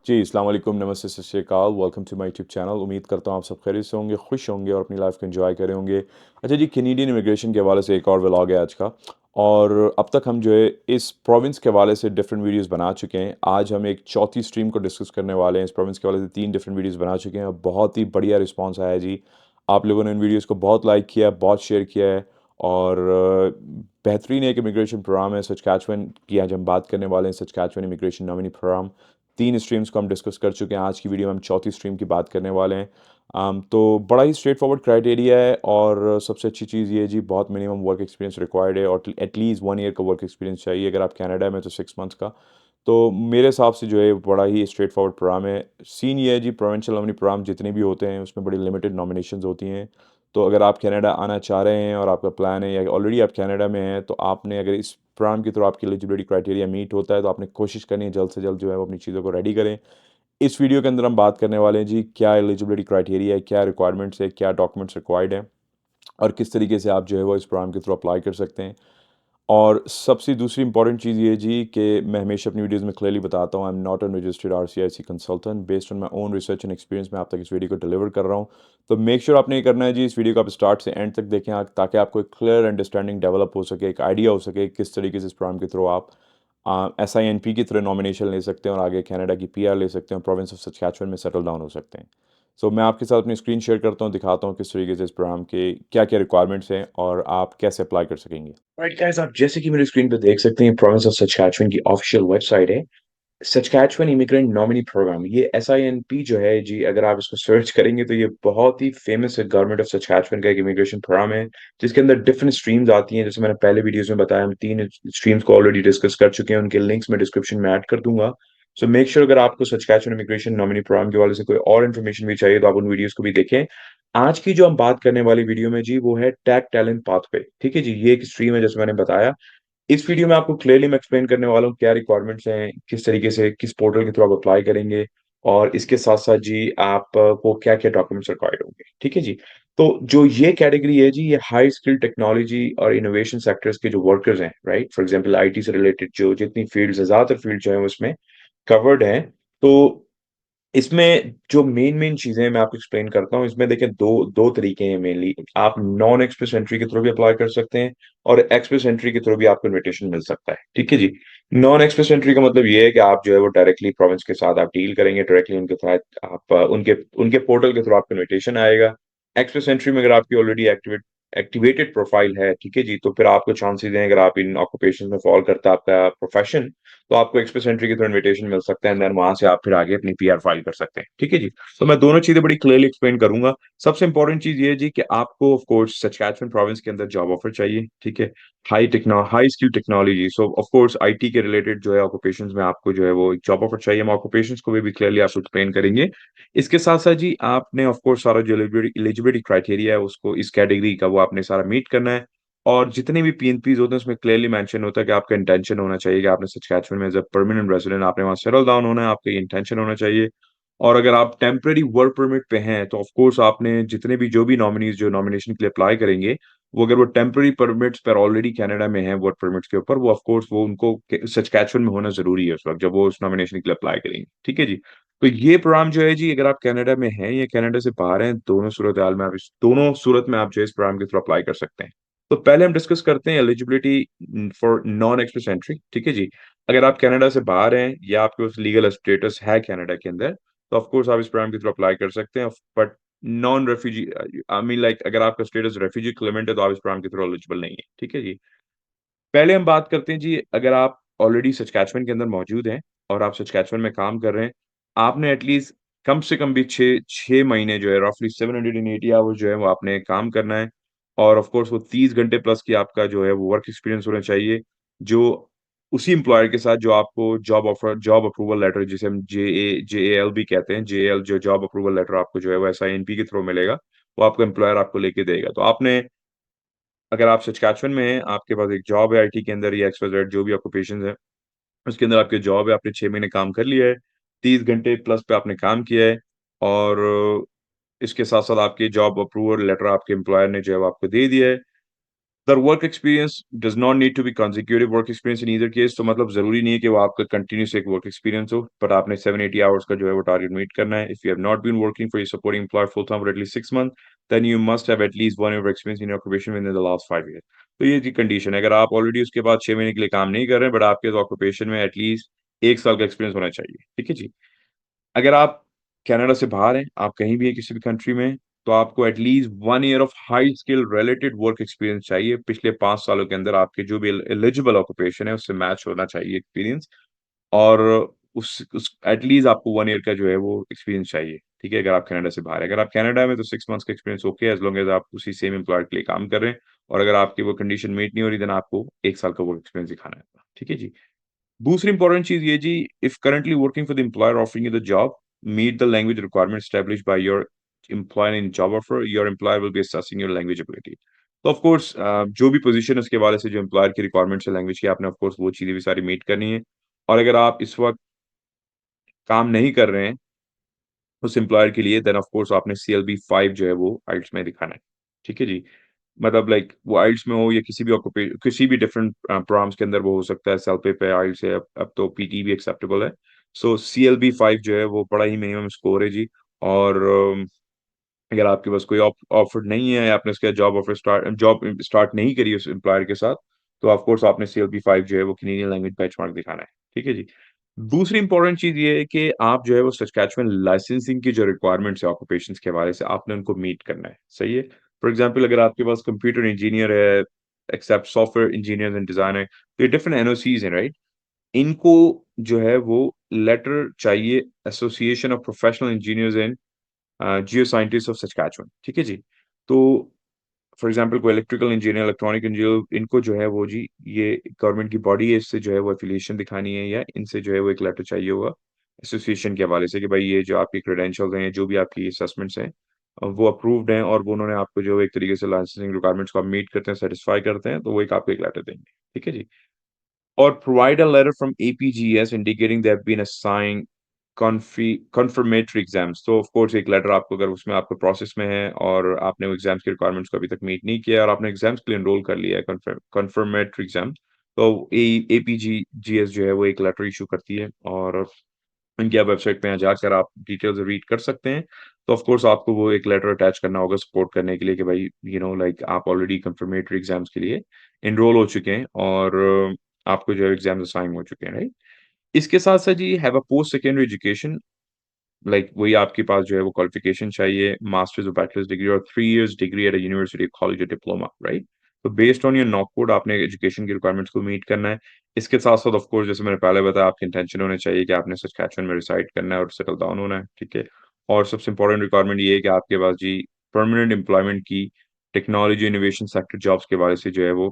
जी, अस्सलाम वालेकुम, नमस्ते, Sat Sri Akal, welcome to my YouTube channel. उम्मीद करता हूँ आप सब खैरियत से होंगे, खुश होंगे और अपनी लाइफ को एंजॉय कर रहे होंगे। अच्छा जी, कैनेडियन इमिग्रेशन के हवाले से एक और व्लॉग है आज का। और अब तक हम जो है इस प्रोविंस के हवाले से डिफरेंट वीडियोस बना चुके हैं। आज हम एक चौथी स्ट्रीम को डिस्कस करने वाले हैं। इस प्रोविंस के हवाले से 3 डिफरेंट वीडियोस बना चुके हैं और बहुत ही बढ़िया रिस्पॉन्स आया है जी। आप लोगों ने इन वीडियोज़ को बहुत लाइक किया है, बहुत शेयर किया है। और बेहतरीन एक इमिग्रेशन प्रोग्राम है सचकैचुअन की आज हम बात करने वाले हैं, सचकैचुअन इमिग्रेशन नॉमिनी प्रोग्राम। 3 स्ट्रीम्स को हम डिस्कस कर चुके हैं। आज की वीडियो में हम चौथी स्ट्रीम की बात करने वाले हैं। तो बड़ा ही स्ट्रेट फॉरवर्ड क्राइटेरिया है और सबसे अच्छी चीज़ ये है जी, बहुत मिनिमम वर्क एक्सपीरियंस रिक्वायर्ड है और एटलीस्ट 1 ईयर का वर्क एक्सपीरियंस चाहिए। अगर आप कनाडा में तो 6 मंथ्स का। तो मेरे हिसाब से जो है बड़ा ही स्ट्रेट फॉरवर्ड प्रोग्राम है। सीन ये है जी, प्रोविंशियल नॉमिनी प्रोग्राम जितने भी होते हैं उसमें बड़ी लिमिटेड नॉमिनेशंस होती हैं। तो अगर आप कनाडा आना चाह रहे हैं और आपका प्लान है या ऑलरेडी आप कनाडा में हैं, तो आपने अगर इस प्रोग्राम के थ्रू आपकी एलिजिबिलिटी क्राइटेरिया मीट होता है तो आपने कोशिश करनी है जल्द से जल्द जो है वो अपनी चीज़ों को रेडी करें। इस वीडियो के अंदर हम बात करने वाले हैं जी, क्या एलिजिबिलिटी क्राइटेरिया है, क्या रिक्वायरमेंट्स है, क्या डॉक्यूमेंट्स रिक्वायर्ड हैं और किस तरीके से आप जो है वो इस प्रोग्राम के थ्रू अप्लाई कर सकते हैं। और सबसे दूसरी इंपॉर्टेंट चीज़ ये है जी कि मैं हमेशा अपनी वीडियोज़ में क्लियरली बताता हूँ, I am not an registered RCIC consultant. Based on my own research and experience मैं आप तक इस वीडियो को डिलीवर कर रहा हूँ। तो मेक श्योर आपने ये करना है जी, इस वीडियो को आप स्टार्ट से एंड तक देखें ताकि आपको एक क्लियर अंडरस्टैंडिंग डेवलप हो सके, एक आइडिया हो सके किस तरीके से इस प्रोग्राम के थ्रू आप SINP की तरह नॉमिनेशन ले सकते हैं और आगे कनाडा की PR ले सकते हैं और प्रोविंस ऑफ सस्कैचुअन में सेटल डाउन हो सकते हैं। सो मैं आपके साथ अपनी स्क्रीन शेयर करता हूँ, दिखाता हूँ किस तरीके से इस प्रोग्राम के क्या क्या रिक्वायरमेंट्स हैं और आप कैसे अप्लाई कर सकेंगे। राइट गाइस, आप जैसे कि मेरी स्क्रीन पे देख सकते हैं, प्रोविंस ऑफ सस्कैचुअन की ऑफिशियल वेबसाइट है। सस्कैचुअन इमिग्रेंट नॉमिनी प्रोग्राम, ये SINP जो है जी, अगर आप इसको सर्च करेंगे तो ये बहुत ही फेमस है। गवर्नमेंट ऑफ सस्कैचुअन का एक इमिग्रेशन प्रोग्राम है जिसके अंदर डिफरेंट स्ट्रीम्स आती हैं। जैसे मैंने पहले वीडियोस में बताया, हम 3 स्ट्रीम्स को ऑलरेडी डिस्कस कर चुके हैं, उनके लिंक्स मैं डिस्क्रिप्शन में ऐड कर दूंगा। सो मेक श्योर अगर आपको सस्कैचुअन इमिग्रेशन नॉमिनी प्रोग्राम के वाले से कोई और इन्फॉर्मेशन भी चाहिए तो आप उन वीडियोस को भी देखें। आज की जो हम बात करने वाली वीडियो में जी, वो है टैग टैलेंट पाथवे। ठीक है जी, ये एक स्ट्रीम है जैसे मैंने बताया। इस वीडियो में आपको क्लियरली मैं एक्सप्लेन करने वाला हूँ क्या रिक्वायरमेंट्स हैं, किस तरीके से किस पोर्टल के थ्रू आप अप्लाई करेंगे और इसके साथ साथ जी आपको क्या क्या डॉक्यूमेंट्स रिक्वायर्ड होंगे। ठीक है जी। तो जो ये कैटेगरी है जी, ये हाई स्किल टेक्नोलॉजी और इनोवेशन सेक्टर्स के जो वर्कर्स हैं, राइट, फॉर एग्जांपल IT से रिलेटेड जो जितनी फील्ड्स है, ज्यादातर फील्ड जो है उसमें कवर्ड हैं। तो इसमें जो मेन चीजें मैं आपको एक्सप्लेन करता हूँ। इसमें देखिए दो दो तरीके हैं मेनली। आप नॉन एक्सप्रेस एंट्री के थ्रू भी अप्लाई कर सकते हैं और एक्सप्रेस एंट्री के थ्रू भी आपको इनविटेशन मिल सकता है। ठीक है जी। नॉन एक्सप्रेस एंट्री का मतलब ये है कि आप जो है वो डायरेक्टली प्रोविंस के साथ आप डील करेंगे, डायरेक्टली उनके साथ आप उनके उनके पोर्टल के थ्रू आपको इनविटेशन आएगा। एक्सप्रेस एंट्री में अगर आपकी ऑलरेडी एक्टिवेटेड प्रोफाइल है, ठीक है जी, तो फिर आपको चांसेस हैं, अगर आप इन ऑक्यूपेशन में फॉल करता है आपका प्रोफेशन, तो आपको एक्सप्रेस एंट्री के थ्रू इनविटेशन मिल सकता है एंड देन वहां से आप फिर आगे अपनी PR फाइल कर सकते हैं। ठीक है जी। तो मैं दोनों चीजें बड़ी क्लियरली एक्सप्लेन करूंगा। सबसे इंपॉर्टेंट चीज ये है जी कि आपको ऑफ कोर्स सस्कैचुअन प्रोविंस के अंदर जॉब ऑफर चाहिए। ठीक है। High skill technology, so of course IT के रिलेटेड जो है ऑक्यूपेशंस में आपको जो है वो जॉब ऑफर चाहिए। हम ऑक्यूपेशंस को भी क्लियरली आपको एक्सप्लेन करेंगे। इसके साथ साथ जी आपने ऑफ कोर्स सारा जो एलिजिबिलिटी क्राइटेरिया है उसको इस कैटेगरी का वो आपने सारा मीट करना है। और जितने भी PNPs होते हैं उसमें क्लियरली मेंशन होता है कि आपका इंटेंशन होना चाहिए कि आपने सस्कैचुअन में एज अ परमानेंट रेजिडेंट आपने वहां सेटल डाउन होना है, आपका ये इंटेंशन होना चाहिए। और अगर आप टेम्पररी वर्क परमिट पे हैं तो ऑफ कोर्स आपने जितने भी जो भी नॉमिनीज जो नॉमिनेशन के लिए अप्लाई करेंगे, वो अगर वो टेम्पररी परमिट्स पर ऑलरेडी कनाडा में है वर्क परमिट्स के ऊपर, वो ऑफ कोर्स वो उनको सस्कैचुअन में होना जरूरी है उस वक्त जब वो उस नॉमिनेशन के लिए अप्लाई करेंगे। ठीक है जी। तो ये प्रोग्राम जो है जी, अगर आप कनाडा में हैं या कनाडा से बाहर हैं, दोनों सूरत हाल में आप इस दोनों सूरत में आप जो है इस प्रोग्राम के थ्रू अप्लाई कर सकते हैं। तो पहले हम डिस्कस करते हैं eligibility for non express entry. ठीक है जी। अगर आप कनाडा से बाहर हैं या आपके पास लीगल स्टेटस है कनाडा के अंदर, तो ऑफ कोर्स आप इस प्रोग्राम के थ्रू अप्लाई कर सकते हैं। But non refugee, I mean like अगर आपका स्टेटस रेफ्यूजी क्लेमेंट है तो आप इस प्रोग्राम के थ्रू एलिजिबल नहीं है। ठीक है जी। पहले हम बात करते हैं जी, अगर आप ऑलरेडी सस्कैचुअन के अंदर मौजूद हैं और आप सस्कैचुअन में काम कर रहे हैं, आपने एटलीस्ट कम से कम भी 6 महीने जो है रफली 780 आवर्स जो है वो आपने काम करना है। और ऑफ कोर्स वो 30 घंटे प्लस की आपका जो है वो वर्क एक्सपीरियंस होना चाहिए, जो उसी एम्प्लॉयर के साथ जो आपको जॉब अप्रूवल लेटर, जिसे हम JAL भी कहते हैं, JAL जो जॉब अप्रूवल लेटर आपको जो है वो SINP के थ्रू मिलेगा, वो आपको एम्प्लॉयर आपको लेके देगा। तो आपने, अगर आप सस्कैचुअन में हैं, आपके पास एक जॉब है IT के अंदर या XYZ जो भी ऑक्यूपेशंस है, उसके अंदर आपकी जॉब है, आपने 6 महीने काम कर लिया है, 30 घंटे प्लस पे आपने काम किया है और इसके साथ साथ आपकी जॉब अप्रूवल लेटर आपके एम्प्लॉयर ने जो है वो आपको दे दिया है, the work experience does not need to be consecutive work experience in either case, तो मतलब ज़रूरी नहीं है कि वो आपका कंटिन्यूअस एक वर्क एक्सपीरियंस हो, बट आपने 780 आवर्स का जो है वो टारगेट मीट करना है। If you have not been working for your supporting employer full time for at least 6 month, then you must have at least 1 year experience in your occupation within the last 5 year. तो ये जी condition है, अगर आप already उसके बाद 6 महीने के लिए काम नहीं कर रहे हैं, बट आपके ऑक्यूपेशन में एटलीस्ट 1 साल का एक्सपीरियंस होना चाहिए। ठीक है जी? अगर आप कनाडा से बाहर हैं, आप कहीं भी हैं किसी भी कंट्री में, तो आपको at least 1 year of high skill related work experience चाहिए। पिछले 5 सालों के अंदर आपके जो भी एलिजिबल ऑक्यूपेशन है, उससे मैच होना चाहिए एक्सपीरियंस, और उस एटलीस्ट आपको 1 ईयर का जो है वो एक्सपीरियंस चाहिए, ठीक है? अगर आप कनाडा से बाहर हैं। अगर आप कनाडा में, तो 6 मंथ्स का एक्सपीरियंस ओके है, एज़ लॉन्ग एज़ आप उसी सेम एम्प्लॉयर के लिए काम कर रहे हैं, और अगर आपकी वो कंडीशन मीट नहीं हो रही, देन आपको 1 साल का वर्क एक्सपीरियंस दिखाना है। ठीक है जी? दूसरी इंपॉर्टेंट चीज़ ये जी, if currently working for the employer offering you the job, meet the language requirement established by your employer in job offer, your employer will be assessing your language ability. तो of course जो भी position है उसके हवाले से जो employer की requirements है लैंग्वेज की, आपने ऑफ कोर्स वो चीज़ें भी सारी मीट करनी है। और अगर आप इस वक़्त काम नहीं कर रहे हैं उस एम्प्लॉयर के लिए, देन ऑफ कोर्स आपने सीएलबी 5 जो है वो आइल्स में दिखाना है। ठीक है जी? मतलब लाइक वो आइल्स में हो या किसी भी डिफरेंट प्रोग्राम्स के अंदर वो हो सकता है, सेलपे पे, आइल्स है, अब तो पीटी भी एक्सेप्टेबल है। सो सीएलबी 5 जो है वो बड़ा ही मिनिमम स्कोर है जी। और अगर आपके पास कोई ऑफर नहीं है, या आपने उसके जॉब स्टार्ट नहीं करी उस एम्प्लॉयर के साथ, तो ऑफ कोर्स आपने सीएलबी 5 जो है वो कैनेडियन लैंग्वेज बेंचमार्क दिखाना है। ठीक है जी? दूसरी इंपॉर्टेंट चीज़ ये है कि आप जो है वो सस्कैचुअन लाइसेंसिंग की जो रिक्वायरमेंट्स है ऑक्यूपेशंस के हवाले से, आपने उनको मीट करना है। सही है? फॉर एग्ज़ाम्पल, अगर आपके पास कंप्यूटर इंजीनियर है, except software engineers and designer, तो ये डिफरेंट एनओसीज़ हैं, राइट? इनको जो है वो लेटर चाहिए, association of professional engineers and Jio scientist of Saskatchewan. ठीक है जी? तो फॉर एग्जाम्पल, कोई इलेक्ट्रिकल इंजीनियर, इलेक्ट्रॉनिक इंजीनियर, इनको जो है वो जी, ये गवर्नमेंट की बॉडी है, इससे जो है वो एफिलिएशन दिखानी है, या इनसे जो है वो एक लेटर चाहिए होगा एसोसिएशन के हवाले से कि भाई ये जो आपकी क्रेडेंशियल्स हैं, जो भी आपकी असेसमेंट्स हैं, वो अप्रूव्ड हैं, और वो उन्होंने आपको जो है एक तरीके से लाइसेंसिंग रिक्वायरमेंट्स को आप मीट करते हैं, सेटिस्फाई करते हैं, तो वो एक आपको एक लेटर देंगे। ठीक है जी? Or provide a letter from APGS indicating they have been assigned confirmatory exams. तो ऑफ कोर्स एक लेटर आपको, अगर उसमें आपको प्रोसेस में है और आपने वो एग्जाम्स की रिक्वायरमेंट्स को अभी तक मीट नहीं किया, और आपने एग्जाम्स के लिए एनरोल कर लिया है, confirmatory एग्जाम, तो एपीजीजीएस जो है वो एक लेटर इशू करती है, और उनकी आप वेबसाइट पे यहाँ जाकर आप डिटेल्स रीड कर सकते हैं। तो ऑफ कोर्स आपको वो एक लेटर अटैच करना होगा सपोर्ट करने के लिए कि भाई लाइक आप ऑलरेडी कंफर्मेटरी एग्जाम्स के लिए एनरोल हो चुके हैं, और आपको जो है एग्जाम्स असाइन हो चुके हैं, राइट? इसके साथ-साथ जी, have a post secondary education, like वही आपके पास जो है वो क्वालिफिकेशन चाहिए, मास्टर्स और बैचलर्स डिग्री, और 3 years degree at a university, college या डिप्लोमा, राइट? तो based on your NOC code आपने एजुकेशन की रिक्वायरमेंट्स को मीट करना है। इसके साथ-साथ ऑफ कोर्स, जैसे मैंने पहले बताया, आपके इंटेंशन होने चाहिए कि आपने सस्कैचुअन में रिसाइड करना है और सेटल डाउन होना है, ठीक है? और सबसे इम्पोर्टेंट रिक्वायरमेंट ये है कि आपके पास जी परमानेंट एम्प्लॉयमेंट की टेक्नोलॉजी इनोवेशन सेक्टर जॉब्स के हवाले से जो है वो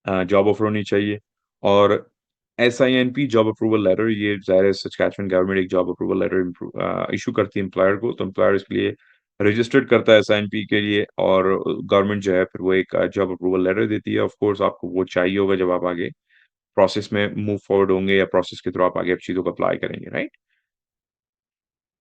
जॉब ऑफर होनी चाहिए। और एसआईएनपी जॉब अप्रूवल लेटर, ये ज़ाहिर है सस्कैचुअन गवर्नमेंट एक जॉब अप्रूवल लेटर इश्यू करती है एम्प्लॉयर को, तो एम्प्लॉयर इसके लिए रजिस्टर्ड करता है एसआईएनपी के लिए, और गवर्नमेंट जो है फिर वो एक जॉब अप्रूवल लेटर देती है। ऑफ कोर्स आपको वो चाहिए होगा जब आप आगे प्रोसेस में मूव फॉरवर्ड होंगे, या प्रोसेस के थ्रू आप आगे अब चीज़ों को अप्लाई करेंगे, राइट?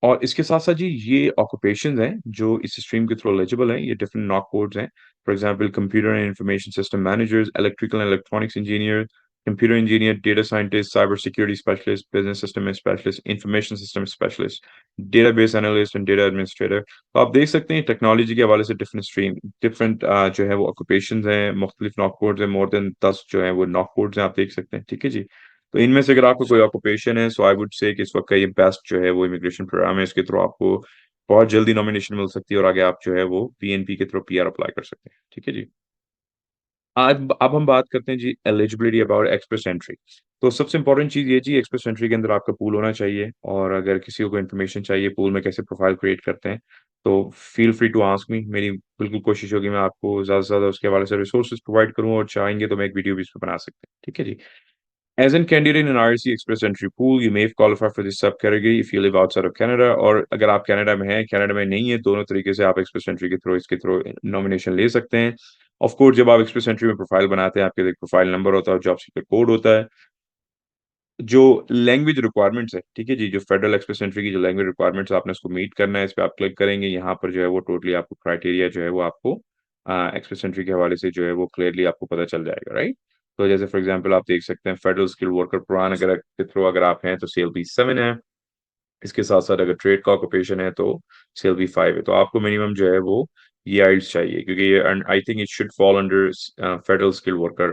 और इसके साथ-साथ जी, ये ऑक्यूपेशंस हैं जो इस स्ट्रीम के थ्रू एलिजिबल हैं, ये डिफरेंट नॉक कोड्स हैं। For example, computer and information system managers, electrical and electronics engineer, computer engineer, data scientist, cyber security specialist, business system specialist, information system specialist, database analyst and data administrator. तो आप देख सकते हैं technology के हवाले से different जो है वो ऑक्यूपेशंस हैं, मुख्तलिफ नॉक कोड्स हैं, मोर देन 10 जो है वो नॉक कोड्स हैं, आप देख सकते हैं। ठीक है जी? तो इनमें से अगर आपको कोई ऑक्यूपेशन है, सो आई वुड से कि इस वक़्त का ये बेस्ट जो है वो इमिग्रेशन प्रोग्राम है, इसके थ्रू आपको बहुत जल्दी नॉमिनेशन मिल सकती है, और आगे आप जो है वो पीएनपी के थ्रू पीआर अप्लाई कर सकते हैं। ठीक है जी? आज अब हम बात करते हैं जी एलिजिबिलिटी अबाउट एक्सप्रेस एंट्री। तो सबसे इम्पोर्टेंट चीज़ ये जी, एक्सप्रेस एंट्री के अंदर आपका पूल होना चाहिए, और अगर किसी को कोई इन्फॉर्मेशन चाहिए पूल में कैसे प्रोफाइल क्रिएट करते हैं, तो feel free to ask me. मेरी बिल्कुल कोशिश होगी मैं आपको ज़्यादा से ज़्यादा उसके हवाले से रिसोर्सेज़ प्रोवाइड करूँ, और चाहेंगे तो मैं एक वीडियो भी इस पे बना सकते हैं। ठीक है जी? As a candidate in an RSC Express Entry pool, you may qualify for this subcategory if you live outside of Canada, और अगर आप कनाडा में हैं, कनाडा में नहीं है, दोनों तरीके से आप एक्सप्रेस एंट्री के थ्रू इसके थ्रू नॉमिनेशन ले सकते हैं। ऑफ कोर्स, जब आप एक्सप्रेस एंट्री में प्रोफाइल बनाते हैं, आपके एक प्रोफाइल नंबर होता है और जॉब सीकर कोड होता है। जो लैंग्वेज रिक्वायरमेंट्स है, ठीक है जी? जो फेडरल एक्सप्रेस एंट्री की जो लैंग्वेज रिक्वायरमेंट्स है, आपने उसको मीट करना है, इस पे आप क्लिक करेंगे, यहाँ पर जो है वो टोटली आपको क्राइटेरिया जो है वो आपको एक्सप्रेस एंट्री के हवाले से जो है वो क्लियरली आपको पता चल जाएगा, राइट? तो जैसे फॉर एग्ज़ाम्पल आप देख सकते हैं फेडरल स्किल्ड वर्कर प्रोग्राम अगर के थ्रू अगर आप हैं तो सीएलबी 7 है। इसके साथ-साथ अगर ट्रेड का ऑक्यूपेशन है तो सीएलबी 5 है। तो आपको मिनिमम जो है वो ये आइल्स चाहिए क्योंकि ये and I think it should fall under federal skilled worker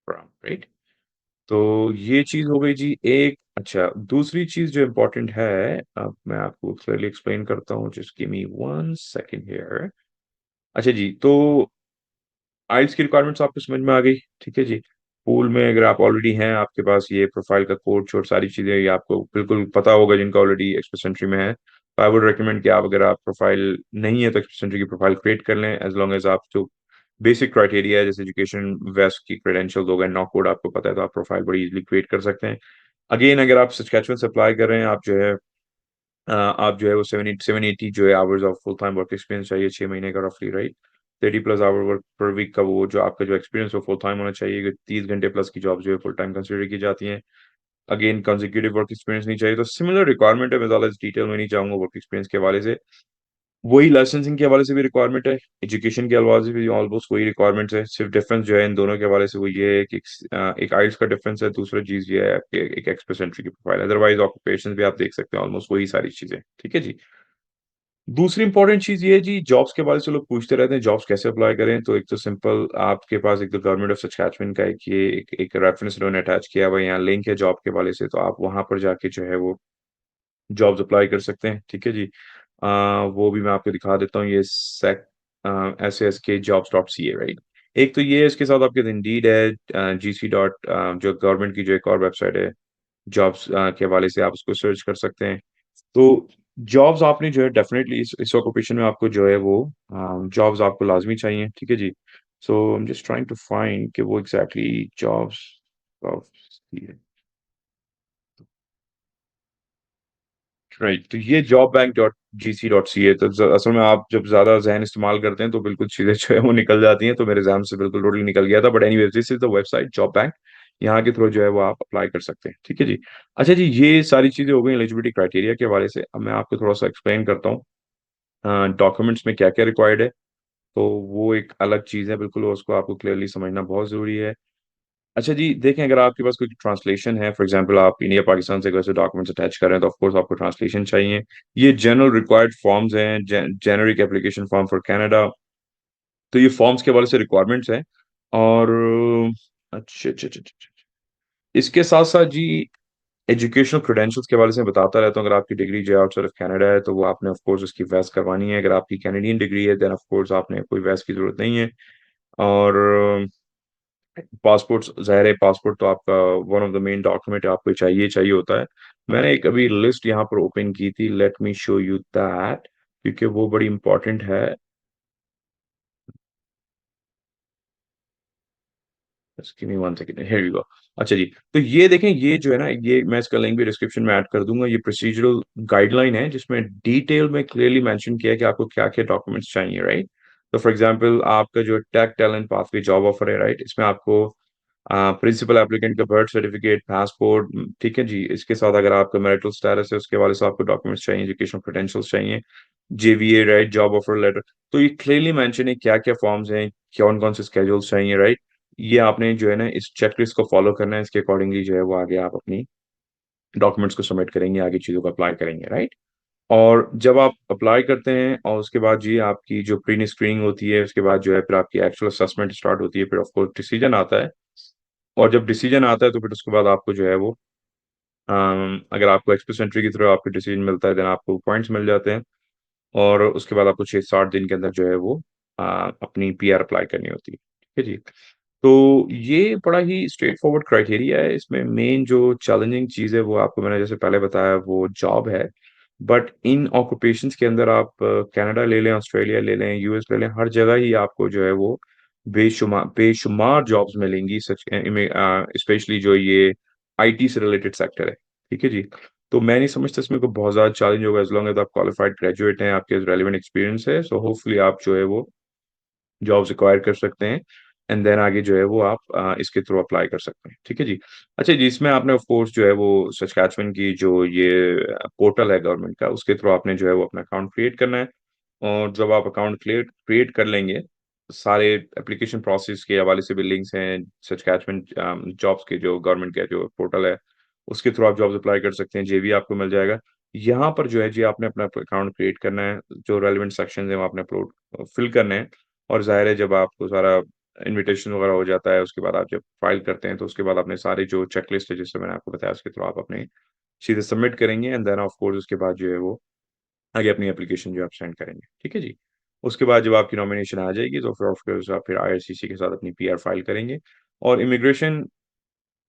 programme, right? तो ये चीज़ हो गई जी एक। अच्छा, दूसरी चीज़ जो इम्पोर्टेंट है, अब मैं आपको क्लियरली एक्सप्लेन करता हूँ, just give me 1 second here. अच्छा जी, तो आइल्स की रिक्वायरमेंट्स आपको समझ में आ गई, ठीक है जी। पूल में अगर आप ऑलरेडी हैं, आपके पास ये प्रोफाइल का कोड-शोड सारी चीज़ें ये आपको बिल्कुल पता होगा जिनका ऑलरेडी एक्सप्रेस एंट्री में है। तो आई वुड रिकमेंड कि आप अगर आप प्रोफाइल नहीं है तो एक्सप्रेस एंट्री की प्रोफाइल क्रिएट कर लें एज़ लॉन्ग एज़ आप जो बेसिक क्राइटेरिया है जैसे एजुकेशन, वेस्ट की क्रेडेंशियल्स हो गए, नॉक कोड आपको पता है तो आप प्रोफाइल बड़ी ईज़िली क्रिएट कर सकते हैं। अगेन अगर आप सस्केचुअल से अप्लाई कर रहे हैं, आप जो है वो 780 जो है hours of full time work experience चाहिए 6 महीने का रफली, right? 30 plus hour work per week का वो जो आपका जो एक्सपीरियंस हो फुल टाइम होना चाहिए, 30 घंटे प्लस की जॉब जो है फुल टाइम कंसिडर की जाती हैं। अगेन कंसेक्यूटिव वर्क एक्सपीरियंस नहीं चाहिए, तो सिमिलर रिक्वायरमेंट है, मैं ज़्यादा डिटेल में नहीं जाऊँगा वर्क एक्सपीरियंस के हवाले से। वही लाइसेंसिंग के हवाले से भी रिक्वायरमेंट है, एजुकेशन के हवाले से भी ऑलमोस्ट वही रिक्वायरमेंट्स है, सिर्फ डिफरेंस जो है इन दोनों के हवाले से वो ये है कि एक आइल्स का डिफरेंस है, दूसरा चीज़ ये है आपके एक एक्सप्रेस एंट्री की प्रोफाइल, अदरवाइज़ ऑक्यूपेशंस भी आप देख सकते हैं ऑलमोस्ट वही सारी चीज़ें, ठीक है जी। दूसरी इम्पोर्टेंट चीज़ ये है जी, जॉब्स के बारे से लोग पूछते रहते हैं, जॉब्स कैसे अप्लाई करें? तो एक तो सिंपल आपके पास एक तो गवर्नमेंट ऑफ सस्कैचुअन का एक रेफरेंस उन्होंने अटैच किया हुआ है, यहाँ लिंक है जॉब के हवाले से, तो आप वहाँ पर जाके जो है वो जॉब्स अप्लाई कर सकते हैं, ठीक है जी। वो भी मैं आपको दिखा देता हूँ, ये saskjobs.ca, राइट? एक तो ये है, इसके साथ आपके इंडीड है, जीसी डॉट जो गवर्नमेंट की जो एक और वेबसाइट है, जॉब्स के हवाले से आप उसको सर्च कर सकते हैं। तो जॉब्स आपने जो है डेफ़िनेटली इस ऑक्यूपेशन में आपको जो है वो जॉब्स आपको लाज़मी चाहिए, ठीक है जी। So I am just trying to find कि वो एग्ज़ैक्टली जॉब्स ऑफ राइट, तो ये jobbank.gc.ca, तो असल में आप जब ज़्यादा ज़हन इस्तेमाल करते हैं तो बिल्कुल चीज़ें जो है वो निकल जाती हैं, तो मेरे ज़हन से बिल्कुल टोटली निकल गया था, but anyways this is the website job bank, यहाँ के थ्रू जो है वो आप अप्लाई कर सकते हैं, ठीक है जी। अच्छा जी, ये सारी चीज़ें हो गई एलिजिबिलिटी क्राइटेरिया के हवाले से, अब मैं आपको थोड़ा-सा एक्सप्लेन करता हूँ डॉक्यूमेंट्स में क्या-क्या रिक्वायर्ड है, तो वो एक अलग चीज़ है बिल्कुल, उसको आपको क्लियरली समझना बहुत ज़रूरी है। अच्छा जी, देखें अगर आपके पास कोई ट्रांसलेशन है, फॉर एग्ज़ाम्पल आप इंडिया, पाकिस्तान से वैसे डॉक्यूमेंट्स अटैच कर रहे हैं, तो ऑफ कोर्स आपको ट्रांसलेशन चाहिए। ये जनरल रिक्वायर्ड फॉर्म्स हैं, generic application form for Canada, तो ये फॉर्म्स के हवाले से रिक्वायरमेंट्स हैं और अच्छा, अच्छा, अच्छा, अच्छा। इसके साथ-साथ जी एजुकेशनल क्रेडेंशियल्स के हवाले से मैं बताता रहता हूँ, अगर आपकी डिग्री जो है आउटसाइड ऑफ कनाडा है, तो वो आपने ऑफ कोर्स उसकी वैस करवानी है। अगर आपकी कैनेडियन डिग्री है, देन ऑफ कोर्स आपने कोई वैस की ज़रूरत नहीं है और पासपोर्ट ज़ाहिर है पासपोर्ट तो आपका one of the main document आपको चाहिए ही चाहिए होता है। मैंने एक अभी लिस्ट यहाँ पर ओपन की थी, let me show you that क्योंकि वो बड़ी इम्पोर्टेंट है। Just give me 1 second, here you go. अच्छा जी, तो ये देखें ये जो है ना, ये मैं इसका लिंक भी डिस्क्रिप्शन में ऐड कर दूँगा। ये प्रोसीजरल गाइडलाइन है जिसमें डिटेल में क्लियरली मेंशन किया है कि आपको क्या-क्या डॉक्यूमेंट्स चाहिए, राइट? तो फॉर एग्ज़ाम्पल आपका जो tech talent pathway job offer है, राइट? इसमें आपको प्रिंसिपल एप्लीकेंट का बर्थ सर्टिफिकेट, पासपोर्ट, ठीक है जी। इसके साथ अगर आपका मैरिटल स्टेटस है, उसके हवाले से आपको डॉक्यूमेंट्स चाहिए, एजुकेशनल क्रेडेंशियल्स चाहिए, JVA, right? Job offer letter. तो ये क्लियरली मेंशन है क्या-क्या फॉर्म्स हैं, कौन-कौन से स्केड्यूल्स चाहिए, राइट? ये आपने जो है ना इस चेकलिस्ट को फॉलो करना है, इसके अकॉर्डिंगली जो है वो आगे आप अपनी डॉक्यूमेंट्स को सबमिट करेंगे, आगे चीज़ों को अप्लाई करेंगे, राइट? और जब आप अप्लाई करते हैं और उसके बाद जी आपकी जो प्री स्क्रीनिंग होती है, उसके बाद जो है फिर आपकी एक्चुअल असेसमेंट स्टार्ट होती है, फिर ऑफ कोर्स डिसीजन आता है और जब डिसीजन आता है तो फिर उसके बाद आपको जो है वो अगर आपको एक्सप्रेस एंट्री के थ्रू आपको डिसीजन मिलता है, देन आपको पॉइंट्स मिल जाते हैं और उसके बाद आपको 6-7 दिन के अंदर जो है वो अपनी पीआर अप्लाई करनी होती है। ठीक है जी? तो ये बड़ा ही स्ट्रेट फॉरवर्ड क्राइटेरिया है। इसमें मेन जो चैलेंजिंग चीज़ है वो आपको मैंने जैसे पहले बताया वो जॉब है। बट इन ऑक्यूपेशंस के अंदर आप कनाडा ले लें, ऑस्ट्रेलिया ले लें, यूएस ले लें, हर जगह ही आपको जो है वो बेशुमार जॉब्स मिलेंगी स्पेशली जो ये आईटी से रिलेटेड सेक्टर है। ठीक है जी? तो मैं नहीं समझता इसमें कोई बहुत ज़्यादा चैलेंज होगा एज़ लॉन्ग एज़ आप क्वालिफाइड ग्रेजुएट हैं, आपके रेलेवेंट एक्सपीरियंस है, सो होपफुली आप जो है वो जॉब्स एक्वायर कर सकते हैं एंड देन आगे जो है वो आप इसके थ्रू अप्लाई कर सकते हैं, ठीक है जी। अच्छा जी, इसमें आपने ऑफ कोर्स जो है वो सस्कैचुअन की जो ये पोर्टल है गवर्नमेंट का, उसके थ्रू आपने जो है वो अपना अकाउंट क्रिएट करना है और जब आप अकाउंट क्रिएट क्रिएट कर लेंगे सारे एप्लीकेशन प्रोसेस के हवाले से भी लिंक्स हैं, सचकैचमेंट जॉब्स के जो गवर्नमेंट का जो पोर्टल है, उसके थ्रू आप जॉब्स अप्लाई कर सकते हैं, जेवी आपको मिल जाएगा। यहाँ पर जो है जी आपने अपना अकाउंट क्रिएट करना है, जो रेलेवेंट सेक्शंस हैं वो आपने फिल करने हैं और ज़ाहिर है जब आपको सारा इन्विटेशन वगैरह हो जाता है, उसके बाद आप जब फाइल करते हैं, तो उसके बाद आपने सारी जो चेकलिस्ट है जिससे मैंने आपको बताया उसके थ्रू आप अपने सीधे सबमिट करेंगे एंड देन ऑफ कोर्स उसके बाद जो है वो आगे अपनी एप्लीकेशन जो है आप सेंड करेंगे, ठीक है जी? उसके बाद जब आपकी नॉमिनेशन आ जाएगी तो फिर ऑफ कोर्स आप फिर आईआरसीसी के साथ अपनी पीआर फाइल करेंगे और इमिग्रेशन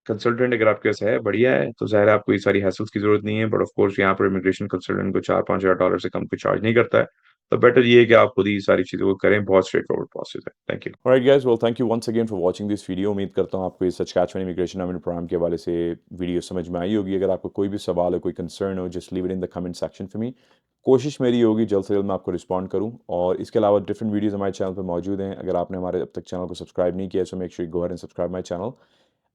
कंसल्टेंट अगर आपके पास है, बढ़िया है, तो ज़ाहिर है आपको ये सारी हैसल्स की ज़रूरत नहीं है, बट ऑफ कोर्स यहाँ पर इमिग्रेशन कंसल्टेंट को $4-5,000 से कम कोई चार्ज नहीं करता है। तो बेटर ये है कि आप खुद ही सारी चीज़ों को करें, बहुत स्ट्रेट फॉरवर्ड प्रोसेस है। Thank you. Alright guys, well thank you once again for watching this video. उम्मीद करता हूँ आपको इस सचकैचुअन इमिग्रेशन अमेंडमेंट प्रोग्राम के हवाले से वीडियो समझ में आई होगी। अगर आपको कोई भी सवाल हो, कोई कंसर्न हो, just leave it in the comment section for me. कोशिश मेरी होगी जल्द से जल्द मैं आपको रिस्पॉन्ड करूँ और इसके अलावा डिफरेंट वीडियोज़ हमारे चैनल पे मौजूद हैं। अगर आपने हमारे अब तक चैनल को सब्सक्राइब नहीं किया है, so make sure you go ahead and subscribe my channel.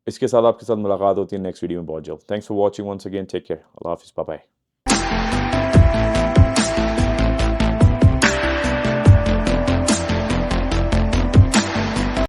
इसके साथ आपके साथ मुलाकात होती है नेक्स्ट वीडियो में बहुत जल्द। Thanks for watching once again, take care, अल्लाह हाफिज़, बाय बाय।